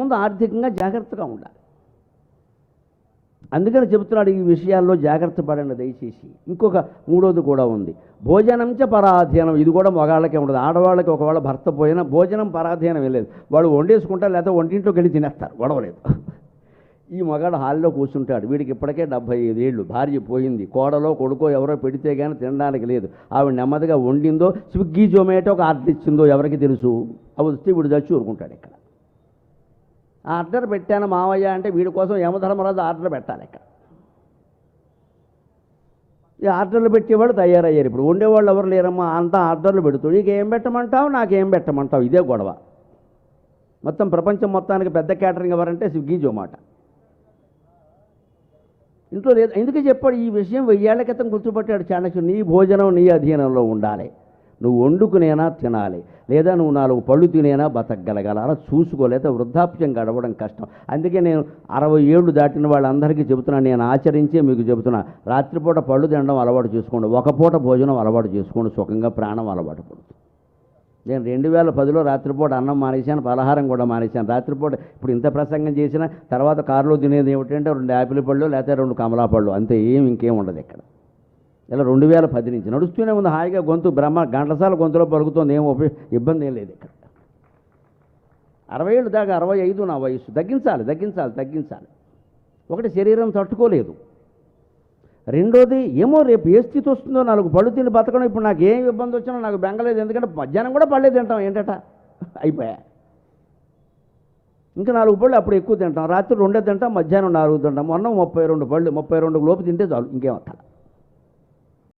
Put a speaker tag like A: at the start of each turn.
A: ముందు ఆర్థికంగా జాగ్రత్తగా ఉండాలి. అందుకని చెబుతున్నాడు ఈ విషయాల్లో జాగ్రత్త పడండి దయచేసి. ఇంకొక మూడోది కూడా ఉంది, భోజనంచ పరాధీనం. ఇది కూడా మగాళ్ళకే ఉండదు. ఆడవాళ్ళకి ఒకవేళ భర్త పోయినా భోజనం పరాధీనం లేదు. వాళ్ళు వండేసుకుంటారు, లేకపోతే వంటింట్లోకి వెళ్ళి తినేస్తారు, గొడవలేదు. ఈ మగాడు హాల్లో కూర్చుంటాడు, వీడికి ఇప్పటికే 75 ఏళ్ళు, భార్య పోయింది, కోడలో కొడుకో ఎవరో పెడితే కానీ తినడానికి లేదు. ఆవిడ నెమ్మదిగా వండిందో స్విగ్గీ జొమాటోకి ఆర్డర్ ఇచ్చిందో ఎవరికి తెలుసు? అవి వస్తే వీడు చచ్చి ఊరుకుంటాడు. ఇక్కడ ఆర్డర్ పెట్టాను మావయ్య అంటే వీడి కోసం యమధర్మరాజు ఆర్డర్ పెట్టాలి. ఇక్కడ ఈ ఆర్డర్లు పెట్టేవాళ్ళు తయారయ్యారు. ఇప్పుడు ఉండేవాళ్ళు ఎవరు లేరమ్మా, అంతా ఆర్డర్లు పెడుతుంది. నీకు ఏం పెట్టమంటావు, నాకేం పెట్టమంటావు, ఇదే గొడవ. మొత్తం ప్రపంచం మొత్తానికి పెద్ద క్యాటరింగ్ ఎవరంటే స్విగ్గీ జొమాటో. ఇంట్లో లేదు. ఎందుకు చెప్పాడు ఈ విషయం? 1000 ఏళ్ల క్రితం గుర్తుపట్టాడు చాణక్యుడు. నీ భోజనం నీ అధీనంలో ఉండాలి. నువ్వు వండుకునేనా తినాలి, లేదా నువ్వు 4 పళ్ళు తినేనా బతకగలగాలి. అలా చూసుకోలేక వృద్ధాప్యం గడవడం కష్టం. అందుకే నేను 60 ఏళ్ళు దాటిన వాళ్ళందరికీ చెబుతున్నాను, నేను ఆచరించే మీకు చెబుతున్నా, రాత్రిపూట పళ్ళు తినడం అలవాటు చేసుకోండి, ఒక పూట భోజనం అలవాటు చేసుకోండి, సుఖంగా ప్రాణం అలవాటు పడుతుంది. నేను 2010లో రాత్రిపూట అన్నం మానేశాను, పలహారం కూడా మానేశాను. రాత్రిపూట ఇప్పుడు ఇంత ప్రసంగం చేసిన తర్వాత కారులో తినేది ఏమిటంటే 2 యాపిల్ పళ్ళు లేకపోతే 2 కమలా పళ్ళు, అంతే, ఇంకేం ఉండదు ఇక్కడ. ఇలా 2010 నుంచి నడుస్తూనే ఉంది హాయిగా. గొంతు గంటసాల గొంతులో పలుకుతుంది, ఏం ఇబ్బంది ఏం లేదు ఇక్కడ. 60 ఏళ్ళు దాకా 65 నా వయసు. తగ్గించాలి. ఒకటి శరీరం తట్టుకోలేదు, రెండోది ఏమో రేపు ఏ స్థితి వస్తుందో, 4 పళ్ళు తిని బతకడం. ఇప్పుడు నాకు ఏం ఇబ్బంది వచ్చినా నాకు బెంగలేదు, ఎందుకంటే మధ్యాహ్నం కూడా పళ్ళే తింటాం, ఏంటట అయిపోయా. ఇంకా 4 పళ్ళు అప్పుడు ఎక్కువ తింటాం, రాత్రి 2 తింటాం, మధ్యాహ్నం 4 తింటాం. మొన్న 32 పళ్ళు, 32 లోపు తింటే చాలు, ఇంకేం అక్కడ.